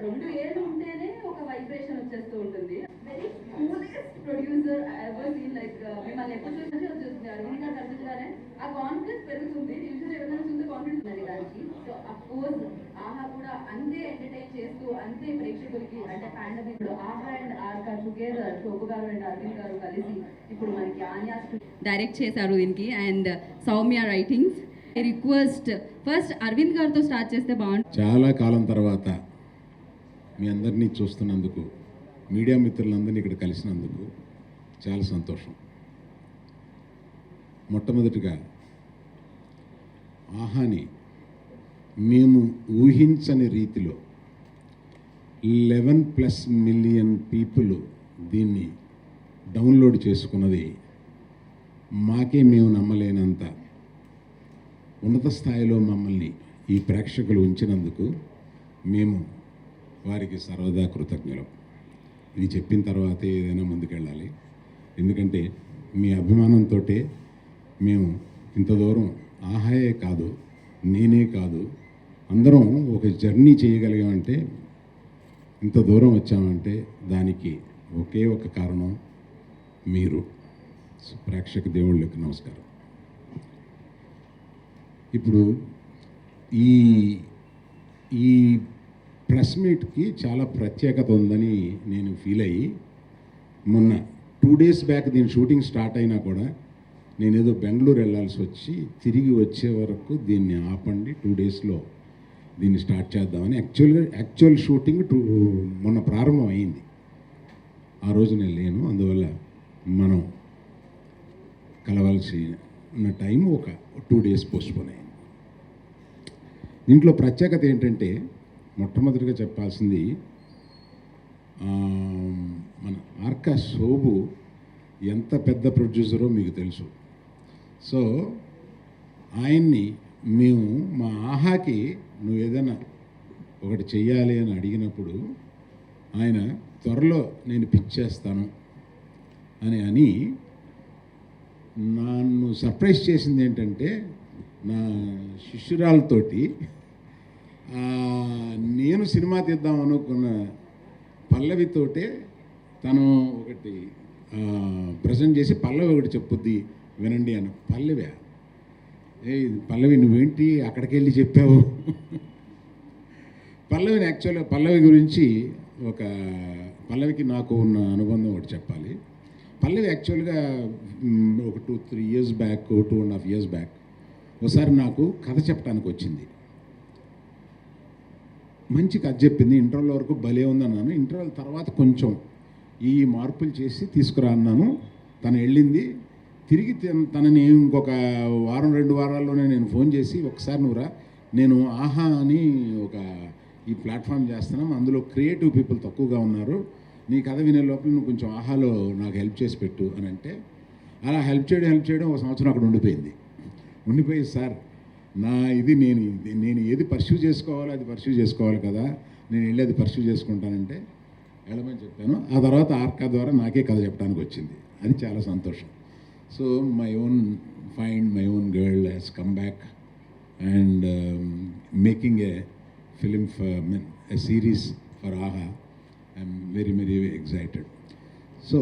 2 ఏళ్ళు ఉంటేనే ఒక వైబ్రేషన్ వచ్చేస్తూ ఉంటుంది. Very coolest producer I ever seen. Like మిమ్మల్ని ఎప్పుడు చూసి వచ్చేస్తుంది అరవింద్ గారు కనిపించగానే ఆ కాన్ఫిడెన్స్ పెరుగుతుంది. యూజువల్లీ ఎవరైనా చూస్తే కాన్ఫిడెన్స్ ఉంది దానికి. సో అఫ్ కోర్స్ ఆహా కూడా అంతే ఎంటర్టైన్ చేస్తూ అంతే ప్రేక్షకులకి అంటే పాండమిక్ లో ఆహా అండ్ ఆర్కా టుగెదర్ శోభు గారు అండ్ అరవింద్ గారు కలిసి ఇప్పుడు మనకి ఆన్యాస్ డైరెక్ట్ చేశారు దీనికి and Soumya writings. Request first Aravind గారితో స్టార్ట్ చేస్తే బాగుంటుంది. చాలా కాలం తర్వాత మీ అందరినీ చూస్తున్నందుకు, మీడియా మిత్రులందరినీ ఇక్కడ కలిసినందుకు చాలా సంతోషం. మొట్టమొదటిగా ఆహాని మేము ఊహించని రీతిలో 11+ మిలియన్ పీపుల్ దీన్ని డౌన్లోడ్ చేసుకున్నది మాకే మేము నమ్మలేనంత ఉన్నత స్థాయిలో మమ్మల్ని ఈ ప్రేక్షకులు ఉంచినందుకు మేము వారికి సర్వదా కృతజ్ఞులం. ఇది చెప్పిన తర్వాతే ఏదైనా ముందుకెళ్ళాలి. ఎందుకంటే మీ అభిమానంతో మేము ఇంత దూరం ఆహాయే కాదు, నేనే కాదు, అందరం ఒక జర్నీ చేయగలిగామంటే, ఇంత దూరం వచ్చామంటే దానికి ఒకే ఒక కారణం మీరు. ప్రేక్షక దేవుళ్ళకి నమస్కారం. ఇప్పుడు ఈ ఈ ప్రెస్ మీట్కి చాలా ప్రత్యేకత ఉందని నేను ఫీల్ అయ్యి, మొన్న 2 days బ్యాక్ దీని షూటింగ్ స్టార్ట్ అయినా కూడా నేనేదో బెంగళూరు వెళ్ళాల్సి వచ్చి తిరిగి వచ్చే వరకు దీన్ని ఆపండి, 2 daysలో దీన్ని స్టార్ట్ చేద్దామని. యాక్చువల్ షూటింగ్ మొన్న ప్రారంభం అయింది. ఆ రోజు నేను లేను, అందువల్ల మనం కలవాల్సిన టైం ఒక 2 days పోస్ట్పోన్ అయింది. దీంట్లో ప్రత్యేకత ఏంటంటే, మొట్టమొదటిగా చెప్పాల్సింది మన ఆర్కా శోభు ఎంత పెద్ద ప్రొడ్యూసరో మీకు తెలుసు. సో ఆయన్ని మేము మా ఆహాకి నువ్వు ఏదైనా ఒకటి చెయ్యాలి అని అడిగినప్పుడు ఆయన త్వరలో నేను పిచ్ చేస్తాను అని నన్ను సర్ప్రైజ్ చేసింది ఏంటంటే, నా శిష్యురాలతోటి నేను సినిమా తీద్దాం అనుకున్న పల్లవితోటే తను ఒకటి ప్రజెంట్ చేసి పల్లవి ఒకటి చెప్పుద్ది వినండి అని. పల్లవి పల్లవి నువ్వేంటి అక్కడికి వెళ్ళి చెప్పావు? యాక్చువల్గా పల్లవి గురించి పల్లవికి నాకు ఉన్న అనుబంధం ఒకటి చెప్పాలి. పల్లవి యాక్చువల్గా ఒక 2-3 years బ్యాక్, 2.5 years బ్యాక్ ఒకసారి నాకు కథ చెప్పడానికి వచ్చింది. మంచి కథ చెప్పింది. ఇంటర్వెల్ వరకు భలే ఉందన్నాను. ఇంటర్వెల్ తర్వాత కొంచెం ఈ మార్పులు చేసి తీసుకురా అన్నాను. తను వెళ్ళింది. తిరిగి తనని ఇంకొక 1-2 వారాల్లోనే నేను ఫోన్ చేసి, ఒకసారి నువ్వురా, నేను ఆహా అని ఈ ప్లాట్ఫామ్ చేస్తున్నాం, అందులో క్రియేటివ్ పీపుల్ తక్కువగా ఉన్నారు, నీ కథ వినే లోపల నువ్వు కొంచెం ఆహాలో నాకు హెల్ప్ చేసి పెట్టు అని అంటే, అలా హెల్ప్ చేయడం 1 సంవత్సరం అక్కడ ఉండిపోయి సార్ నా ఇది నేను ఏది పర్స్యూ చేసుకోవాలో అది పర్స్యూ చేసుకోవాలి కదా, నేను వెళ్ళి అది పర్స్యూ చేసుకుంటానంటే వెళ్ళమని చెప్పాను. ఆ తర్వాత ఆర్కా ద్వారా నాకే కథ చెప్పడానికి వచ్చింది. అది చాలా సంతోషం. So my own girl has come back and making a film a series for AHA. I'm very, very excited. So,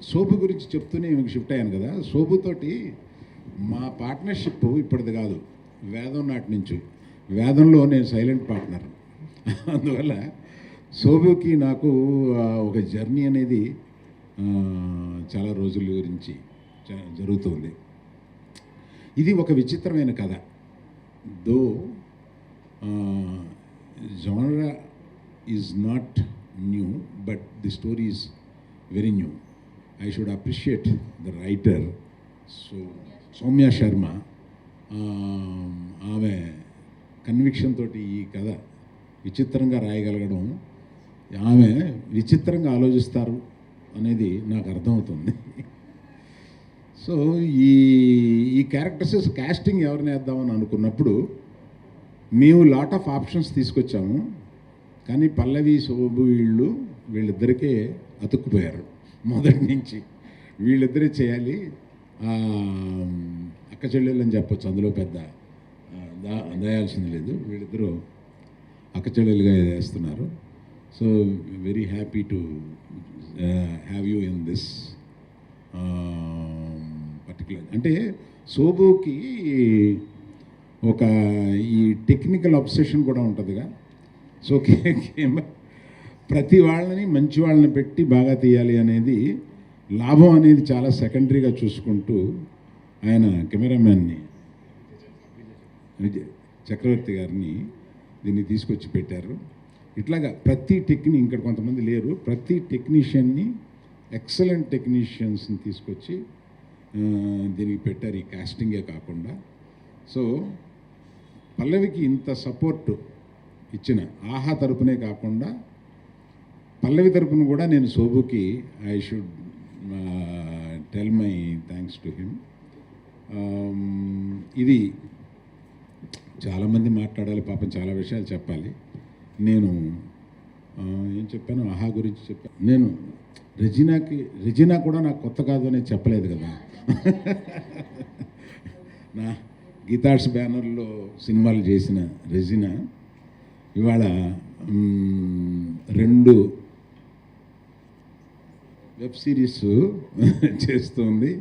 Shobu గురించి చెప్తూనే మీకు షిఫ్ట్ అయ్యాను కదా. శోభుతోటి మా పార్ట్నర్షిప్ ఇప్పటిది కాదు, వేదం నాటి నుంచి. వేదంలో నేను సైలెంట్ పార్ట్నర్. అందువల్ల శోభుకి నాకు ఒక జర్నీ అనేది చాలా రోజుల గురించి జరుగుతుంది. ఇది ఒక విచిత్రమైన కథ. దో genre is not new, but the story is very new. I should appreciate the writer, Soumya Sharma. ఆమె కన్విక్షన్ తోటి ఈ కథ విచిత్రంగా రాయగలగడం, ఆమె విచిత్రంగా ఆలోచిస్తారు అనేది నాకు అర్థమవుతుంది. సో ఈ క్యారెక్టర్స్ కాస్టింగ్ ఎవరిని వేద్దామని అనుకున్నప్పుడు మేము లాట్ ఆఫ్ ఆప్షన్స్ తీసుకొచ్చాము. కానీ పల్లవి, శోభు వీళ్ళిద్దరికే అతుక్కుపోయారు మొదటి నుంచి. వీళ్ళిద్దరే చేయాలి, అక్క చెల్లెళ్ళు అని చెప్పొచ్చు, అందులో పెద్ద దయాల్సింది లేదు. వీళ్ళిద్దరూ అక్కచెల్లెలుగా వేస్తున్నారు. So very happy to have you in this particular. అంటే శోభుకి ఒక ఈ టెక్నికల్ అబ్సెషన్ కూడా ఉంటుందిగా. సో ప్రతి వాళ్ళని మంచి వాళ్ళని పెట్టి బాగా తీయాలి అనేది, లాభం అనేది చాలా సెకండరీగా చూసుకుంటూ ఆయన కెమెరామ్యాన్ని విజయ్ చక్రవర్తి గారిని దీన్ని తీసుకొచ్చి పెట్టారు. ఇట్లాగా ప్రతి ఇక్కడ కొంతమంది లేరు, ప్రతి టెక్నీషియన్ని ఎక్సలెంట్ టెక్నీషియన్స్ని తీసుకొచ్చి దీనికి పెట్టారు, ఈ కాస్టింగే కాకుండా. సో పల్లవికి ఇంత సపోర్ట్ ఇచ్చిన ఆహా తరపునే కాకుండా పల్లవి తరపున కూడా నేను శోభుకి I should tell my thanks to him. ఇది చాలామంది మాట్లాడాలి పాపం, చాలా విషయాలు చెప్పాలి. నేను ఏం చెప్పాను, ఆహా గురించి చెప్పాను. నేను రెజినా కూడా నాకు కొత్త కాదు అనేది చెప్పలేదు కదా. నా గీతార్ట్స్ బ్యానర్లో సినిమాలు చేసిన రెజినా ఇవాళ 2 వెబ్ సిరీస్ చేస్తుంది.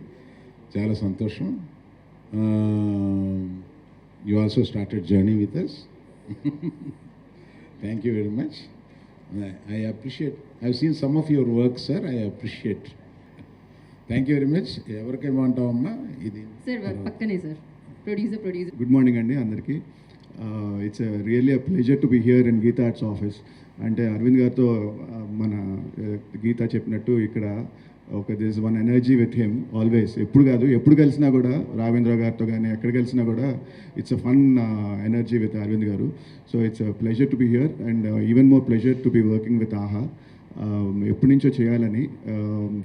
చాలా సంతోషం. You also started journey with us. Thank you very much. I appreciate. I've seen some of your work, sir. I appreciate. Thank you very much. ఎవరికేమంటావమ్మా ఇది? సార్ పక్కనే సార్, ప్రొడ్యూసర్. గుడ్ మార్నింగ్ అండి అందరికీ. It's really a pleasure to be here in Geetha Arts office. అంటే అరవింద్ గారితో మన గీత చెప్పినట్టు ఇక్కడ ఒక this one energy with him always. ఎప్పుడు కలిసినా కూడా రావేంద్ర గారితో కానీ ఎక్కడ కలిసినా కూడా it's a fun energy with Aravind garu. So it's a pleasure to be here and even more pleasure to be working with Aha. ఎప్పటి నుంచో చేయాలని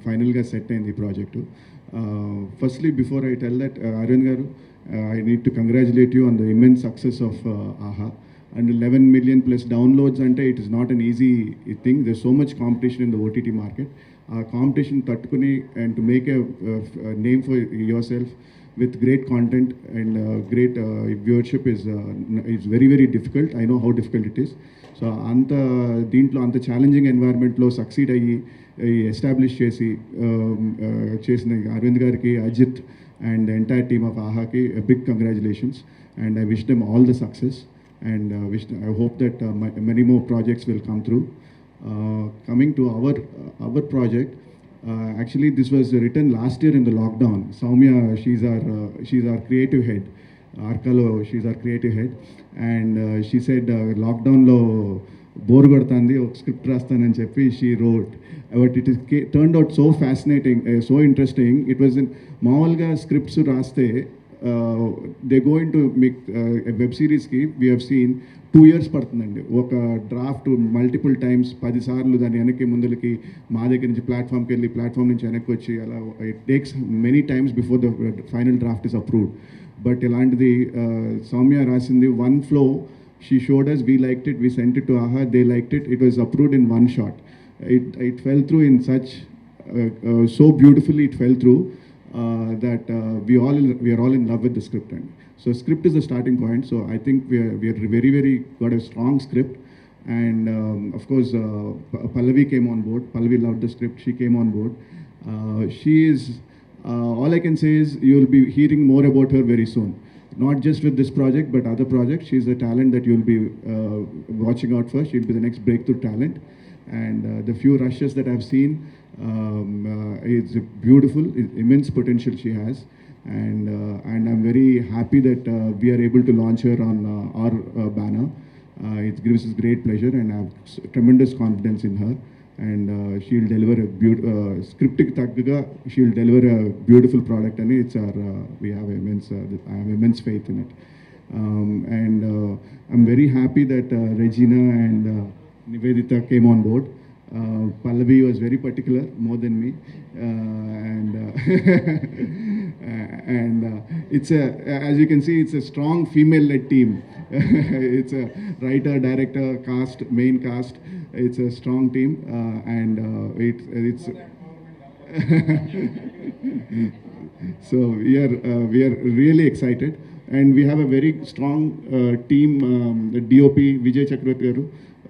ఫైనల్గా సెట్ అయింది ఈ project. Firstly before I tell that Aravind garu, I need to congratulate you on the immense success of AHA. And 11 million plus downloads, ante it is not an easy thing. There's so much competition in the OTT market. Competition tattukuni and to make a name for yourself with great content and great viewership is very, very difficult. I know how difficult it is. So deentlo anta challenging environment lo succeed ayyi establish chesina Arvind gariki, Ajit and the entire team of AHA ki a big congratulations, and I wish them all the success, and I hope that many more projects will come through. Coming to our project, actually this was written last year in the lockdown. Soumya, she's our creative head. Arkalo, she's our creative head, and she said lockdown lo bore కొడుతుంది, ఒక script రాస్తానని చెప్పి she wrote. But it is turned out so fascinating, so interesting. It was మామూలుగా scripts రాస్తే they going to make web సిరీస్కి we have seen 2 years పడుతుందండి. ఒక draft multiple times 10 సార్లు దాన్ని వెనక్కి ముందులకి మా దగ్గర నుంచి ప్లాట్ఫామ్కి వెళ్ళి ప్లాట్ఫామ్ నుంచి వెనక్కి వచ్చి అలా it takes many times before the final draft is approved. But ఇలాంటిది సౌమ్య రాసింది one flow. She showed us, we liked it, we sent it to AHA, they liked it, it was approved in one shot. It fell through in such, so beautifully it fell through that we are all in love with the script. And so script is the starting point, so I think we are very, very got a strong script. And of course, Pallavi came on board, Pallavi loved the script, she came on board. She is, all I can say is you will be hearing more about her very soon. Not just with this project, but other projects. She's a talent that you'll be watching out for. She'll be the next breakthrough talent. And the few rushes that I've seen, it's beautiful, immense potential she has. And I'm very happy that we are able to launch her on our banner. It gives us great pleasure, and I have tremendous confidence in her. And she'll deliver a scriptic tagga, she'll deliver a beautiful product, and it's our we have I have immense faith in it. And I'm very happy that Regina and Nivedita came on board. Pallavi was very particular, more than me, and it's as you can see, it's a strong female-led team. It's a writer, director, cast, main cast. It's a strong team, and it's so we are really excited. And we have a very strong team, the DOP, Vijay Chakravarti garu.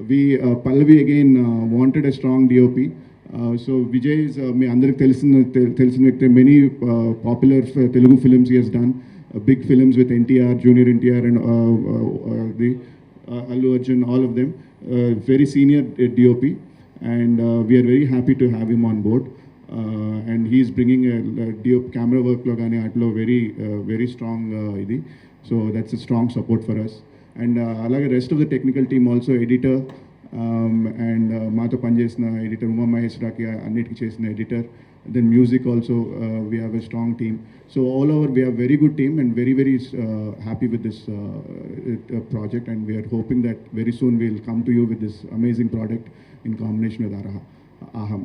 We, Pallavi again wanted a strong DOP. So Vijay is, మీ అందరికి తెలిసిన వ్యక్తి. Many popular Telugu films he has done. Big films with NTR, Junior NTR and the Allu Arjun, all of them. Very senior DOP, and we are very happy to have him on board. And he is bringing a DOP camera work lo gaani atlo very strong idi. So that's a strong support for us. And alage rest of the technical team also, editor and maato panchesina editor Uma Maheshwari annitiki chesina editor. Then music also, we have a strong team. So all over we have very good team and very happy with this project, and we are hoping that very soon we will come to you with this amazing product in combination with Aham.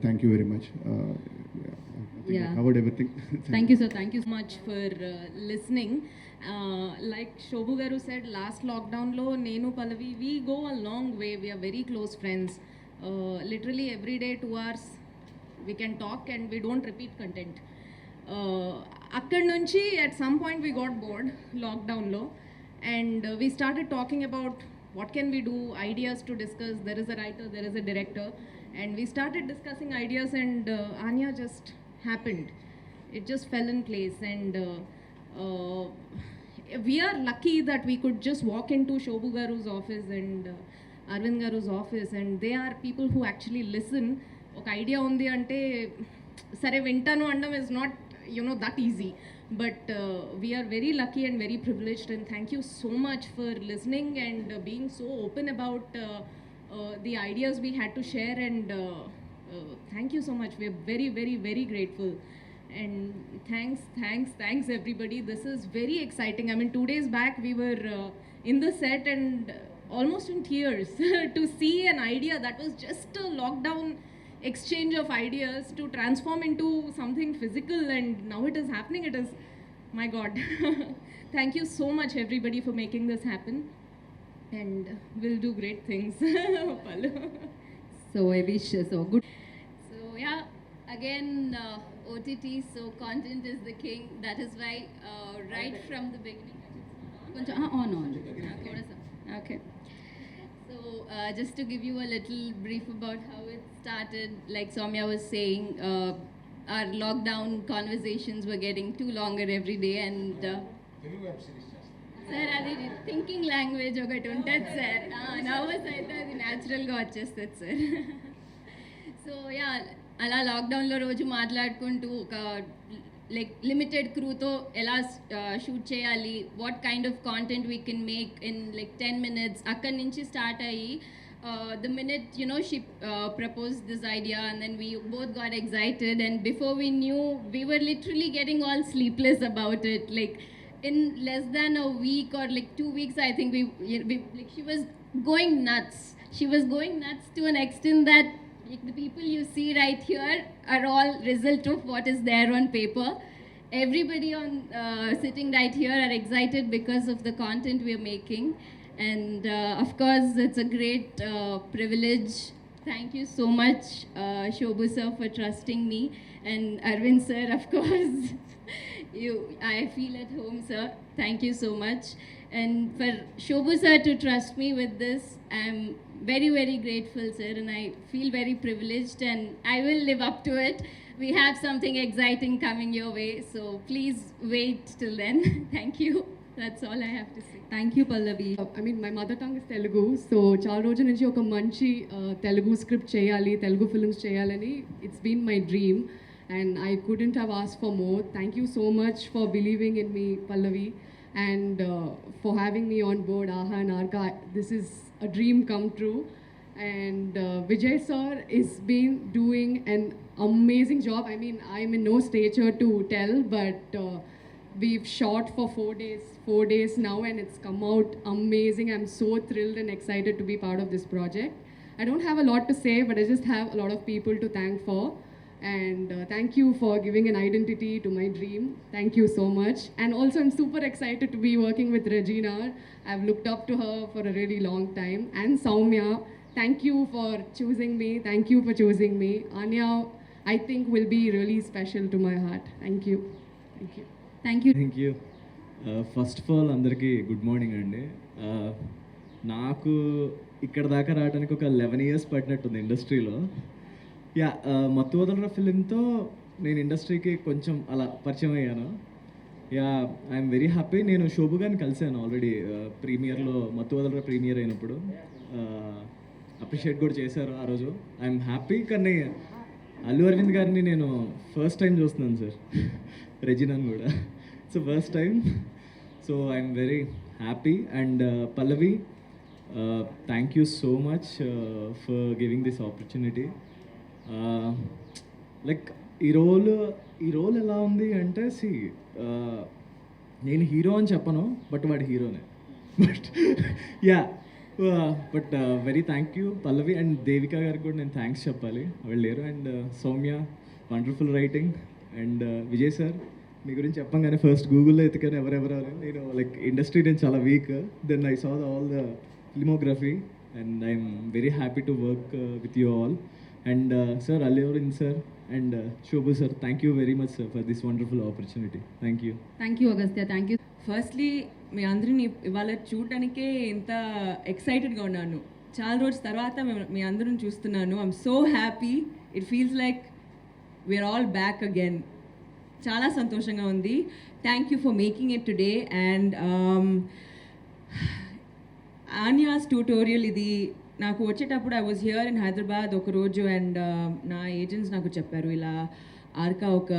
Thank you very much. I think I covered everything. Thank you, sir. Thank you so much for listening. Like Shobhu Garu said, last lockdown lo Nenu Pallavi, we go a long way. We are very close friends. Literally every day 2 hours we can talk and we don't repeat content. Akkad nunchi at some point we got bored lockdown lo, and we started talking about what can we do, ideas to discuss. There is a writer, there is a director, and we started discussing ideas, and Anya just happened. It just fell in place, and we are lucky that we could just walk into Shobhu Garu's office and Arvind Garu's office, and they are people who actually listen. ఒక idea ఉంది అంటే సరే వింటాను అనడం is not that easy, but we are very lucky and very privileged, and thank you so much for listening and being so open about the ideas we had to share, and thank you so much. We are very grateful, and thanks everybody. This is very exciting. I mean, 2 days back we were in the set and almost in tears to see an idea that was just a lockdown exchange of ideas to transform into something physical, and now it is happening. It is, my God. Thank you so much everybody for making this happen, and we'll do great things. Pallu. So I wish so good. So yeah, again OTT, so content is the king. That is why right from the beginning. On. Thoda sa. Okay. So just to give you a little brief about how it started, like Soumya was saying, our lockdown conversations were getting too longer every day, and sir, అది thinking language ఒకటి ఉంటుంది sir, nervous అయితే అది న్యాచురల్గా వచ్చేస్తుంది sir. So yeah, అలా లాక్డౌన్లో రోజు మాట్లాడుకుంటూ ఒక లైక్ లిమిటెడ్ క్రూతో ఎలా షూట్ చేయాలి, what kind of content we can make in like 10 minutes, అక్కడి నుంచి స్టార్ట్ అయ్యి the minute she proposed this idea, and then we both got excited, and before we knew, we were literally getting all sleepless about it. Like in less than a week or like 2 weeks, I think we like, she was going nuts. She was going nuts to an extent that like, the people you see right here are all result of what is there on paper. Everybody on sitting right here are excited because of the content we are making. And of course, it's a great privilege. Thank you so much, Shobhu sir, for trusting me, and Arvind sir, of course. I feel at home, sir. Thank you so much. And for Shobhu sir to trust me with this, I'm very grateful, sir, and I feel very privileged, and I will live up to it. We have something exciting coming your way, so please wait till then. Thank you. That's all I have to say. Thank you, Pallavi. I mean, my mother tongue is Telugu, so చాలా రోజుల నుంచి ఒక మంచి Telugu script చేయాలి, Telugu films చేయాలని it's been my dream, and I couldn't have asked for more. Thank you so much for believing in me, Pallavi, and for having me on board Aha and Arka. This is a dream come true, and Vijay sir is been doing an amazing job. I mean, I'm in no stature to tell, but we've shot for 4 days now, and it's come out amazing. I'm so thrilled and excited to be part of this project. I don't have a lot to say, but I just have a lot of people to thank for. And thank you for giving an identity to my dream. Thank you so much. And also, I'm super excited to be working with Regina. I've looked up to her for a really long time. And Soumya, thank you for choosing me. Thank you for choosing me. Anya, I think will be really special to my heart. Thank you. Thank you. Thank you. Thank you. First of all అందరికీ good morning అండి. నాకు ఇక్కడ దాకా రావడానికి ఒక 11 years పట్టినట్టుంది ఇండస్ట్రీలో. Yeah, మత్తు వదలరా ఫిలింతో నేను ఇండస్ట్రీకి కొంచెం అలా పరిచయం అయ్యాను. Yeah, I'm very happy. నేను శోభు గారిని కలిశాను ఆల్రెడీ ప్రీమియర్లో, మత్తు వదలరా ప్రీమియర్ అయినప్పుడు. అప్రిషియేట్ కూడా చేశారు ఆ రోజు. I'm happy. కానీ అల్లు అరవింద్ గారిని నేను ఫస్ట్ టైం చూస్తున్నాను సార్, రెజినాన్ కూడా. So first time. So I'm very happy. And Pallavi, thank you so much for giving this opportunity. Like ఈ రోల్ ఎలా ఉంది అంటే, నేను హీరో అని చెప్పను, బట్ వాడు హీరోనే. But yeah, but very thank you Pallavi. And Devika గారికి కూడా నేను థ్యాంక్స్ చెప్పాలి, వాళ్ళు లేరు. And Soumya, wonderful writing. And Vijay sir, మీ గురించి చెప్పంగానే ఫస్ట్ గూగుల్లో ఎత్తుకాను ఎవరెవరు. నేను లైక్ ఇండస్ట్రీ నేను చాలా weak. Then I saw all the filmography and I'm very happy to work with you all. And sir Allu Aravind sir and Shobu sir, thank you very much sir for this wonderful opportunity. Thank you. Thank you Agastya, thank you. Firstly మీ అందరిని ఇవాళ చూడటానికే ఇంత ఎక్సైటెడ్గా ఉన్నాను. చాలా రోజుల తర్వాత మీ అందరిని చూస్తున్నాను. I'm so happy. It feels like we're all back again. చాలా సంతోషంగా ఉంది. Thank you for making it today. And Anya's tutorial ఇది నాకు వచ్చేటప్పుడు I was here in Hyderabad ఒకరోజు. అండ్ నా ఏజెంట్స్ నాకు చెప్పారు, ఇలా ఆర్కా ఒక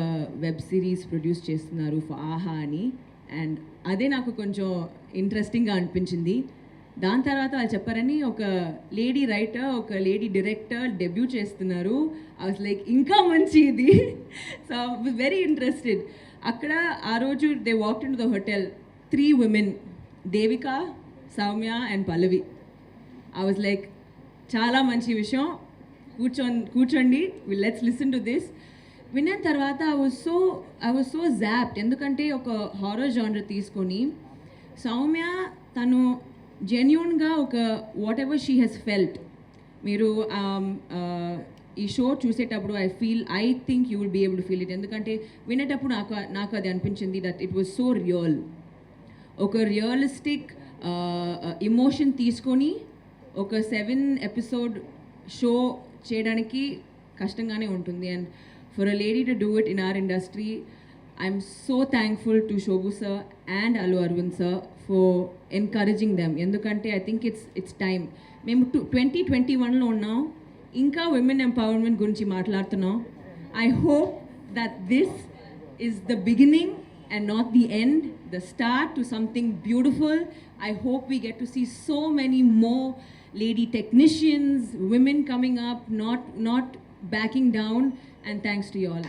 వెబ్ సిరీస్ ప్రొడ్యూస్ చేస్తున్నారు ఫర్ ఆహా అని. అండ్ అదే నాకు కొంచెం ఇంట్రెస్టింగ్గా అనిపించింది. దాని తర్వాత వాళ్ళు చెప్పారని ఒక లేడీ రైటర్, ఒక లేడీ డైరెక్టర్ డెబ్యూ చేస్తున్నారు. ఐ వాజ్ లైక్ ఇంకా మంచి ఇది. So I was very interested. అక్కడ ఆ రోజు they walked into the hotel, 3 women, Devika, Soumya and Pallavi. I was like చాలా మంచి విషయం, కూర్చోండి, లెట్స్ లిసన్ టు దిస్. విన్న తర్వాత ఐ వాజ్ సో జాప్డ్. ఎందుకంటే ఒక హారర్ జానర్ తీసుకొని సౌమ్య తను జెన్యూన్గా ఒక whatever she has felt. మీరు ఈ షో చూసేటప్పుడు I think you will be able to feel it. ఎందుకంటే వినేటప్పుడు నాకు అది అనిపించింది that it was so real. ఒక రియలిస్టిక్ ఇమోషన్ తీసుకొని ఒక 7 episode షో చేయడానికి కష్టంగానే ఉంటుంది. And for a lady to do it in our industry, I'm so thankful to Shobu sir and Allu Aravind sir for encouraging them. ఎందుకంటే ఐ థింక్ ఇట్స్ టైమ్. మేము 2021లో ఉన్నాం, ఇంకా విమెన్ ఎంపవర్మెంట్ గురించి మాట్లాడుతున్నాం. I hope that this is the beginning and not the end, the start to something beautiful. I hope we get to see so many more lady technicians, women coming up, not backing down. And thanks to you all.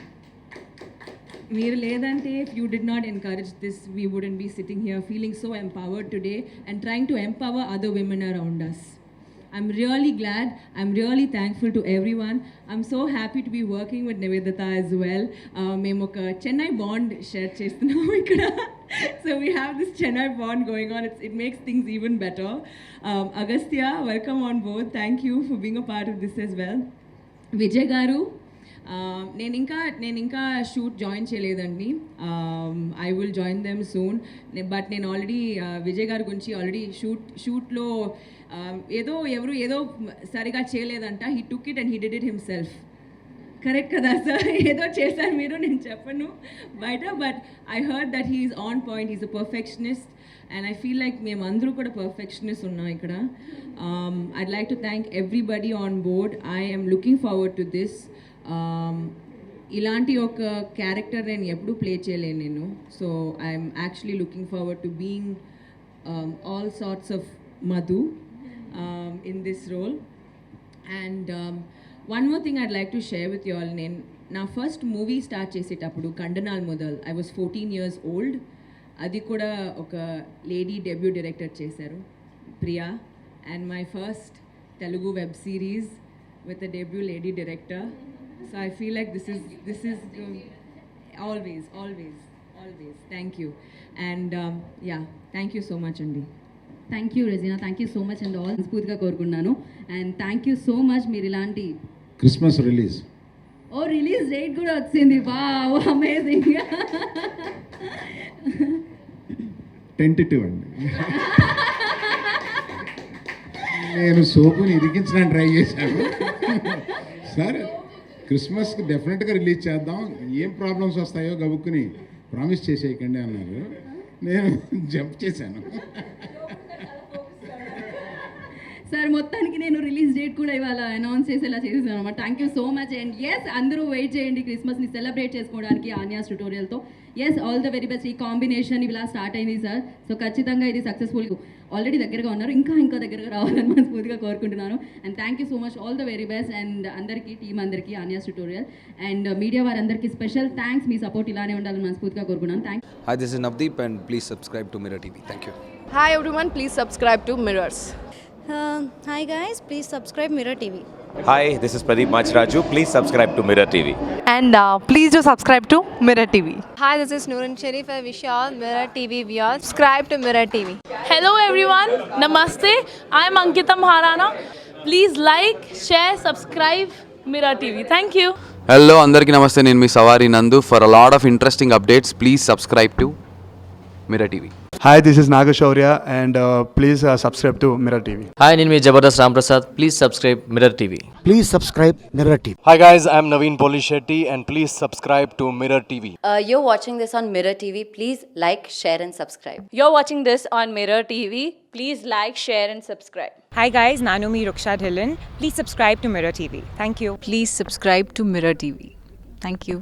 Meer ledante, if you did not encourage this, we wouldn't be sitting here feeling so empowered today and trying to empower other women around us. I'm really glad. I'm really thankful to everyone. I'm so happy to be working with Nivedita as well. Mem oka Chennai bond share chestunnamu ikkada. So we have this Chennai bond going on. It makes things even better. Agastya, welcome on board. Thank you for being a part of this as well. Vijay garu, నేను ఇంకా shoot join చేయలేదండి. I will join them soon. But నేను already Vijay గారి గురించి already షూట్లో ఏదో సరిగా చేయలేదంట. He took it and he did it himself. Correct కదా సార్? ఏదో చేశారు మీరు, నేను చెప్పను బయట. But I heard that he is on point. He's a perfectionist and I feel like మేము అందరూ కూడా పర్ఫెక్షనిస్ట్ ఉన్నాం ఇక్కడ. I'd like to thank everybody on board. I am looking forward to this. ఇలాంటి ఒక క్యారెక్టర్ నేను ఎప్పుడూ ప్లే చేయలేను నేను. So I'm actually looking forward to being all sorts of Madhu in this role. And one more thing I'd like to share with you all. నా first movie start చేసేటప్పుడు కండనాల్ మొదల్, I was 14 years old. అది కూడా ఒక lady debut director చేశారు, Priya. And my first Telugu web series with a debut lady director. So I feel like this is always thank you. And yeah, thank you so much అండి. Thank you Regina, thank you so much and all స్ఫూర్తిగా కోరుకున్నాను. And thank you so much. మీరు ఇలాంటి Christmas release, release date కూడా వచ్చింది. Wow, amazing. Tentative అండి. నేను సోపుని ఇరికించడానికి try చేశాను. సార్ క్రిస్మస్కి డెఫినెట్గా రిలీజ్ చేద్దాం, ఏం ప్రాబ్లమ్స్ వస్తాయో గబుక్కుని ప్రామిస్ చేసేయకండి అన్నారు. నేను జంప్ చేశాను. సార్ మొత్తానికి నేను రిలీజ్ డేట్ కూడా ఇవాళ అనౌన్స్ చేసేలా చేసేసాను అనమాట. Thank you so much. And yes, అందరూ వెయిట్ చేయండి క్రిస్మస్ని సెలబ్రేట్ చేసుకోవడానికి ఆన్యాస్ ట్యుటోరియల్తో. Yes, all the very best. ఈ కాంబినేషన్ ఇలా స్టార్ట్ అయింది సార్. సో ఖచ్చితంగా ఇది సక్సెస్ఫుల్. ఆల్రెడీ దగ్గరగా ఉన్నారు, ఇంకా దగ్గరగా రావాలని మనస్ఫూర్తిగా కోరుకుంటున్నాను. And thank you so much, all the very best. And అందరికీ, టీం అందరికీ, ఆన్యాస్ ట్యుటోరియల్ అండ్ మీడియా వారందరికీ స్పెషల్ థ్యాంక్స్. మీ సపోర్ట్ ఇలానే ఉండాలని మనస్ఫూర్తిగా కోరుకున్నాను. Thank Hi, this is Navdeep and please subscribe to Mirror TV. Thank you. Hi everyone, please subscribe to Mirrors. Hi guys, please subscribe Mirror TV. Hi, this is Pradeep Machraju. Please subscribe to Mirror TV. And please do subscribe to Mirror TV. Hi, this is Noorun Sharif. I wish you all Mirror TV viewers subscribe to Mirror TV. Hello everyone, Namaste. I am Ankita Maharana. Please like, share, subscribe Mirror TV. Thank you. Hello, andarki namaste. Nenu mi Savari Nandu. For a lot of interesting updates, please subscribe to Mirror TV. Hi, this is Nagashaurya and please subscribe to Mirror TV. Hi, name is Jabardast Ramprasad. Please subscribe Mirror TV. Please subscribe Mirror TV. Hi guys, I am Naveen Polishetty and please subscribe to Mirror TV. You're watching this on Mirror TV. Please like, share and subscribe. You're watching this on Mirror TV. Please like, share and subscribe. Hi guys, Nanumi Ruksha Dhillon. Please subscribe to Mirror TV. Thank you. Please subscribe to Mirror TV. Thank you.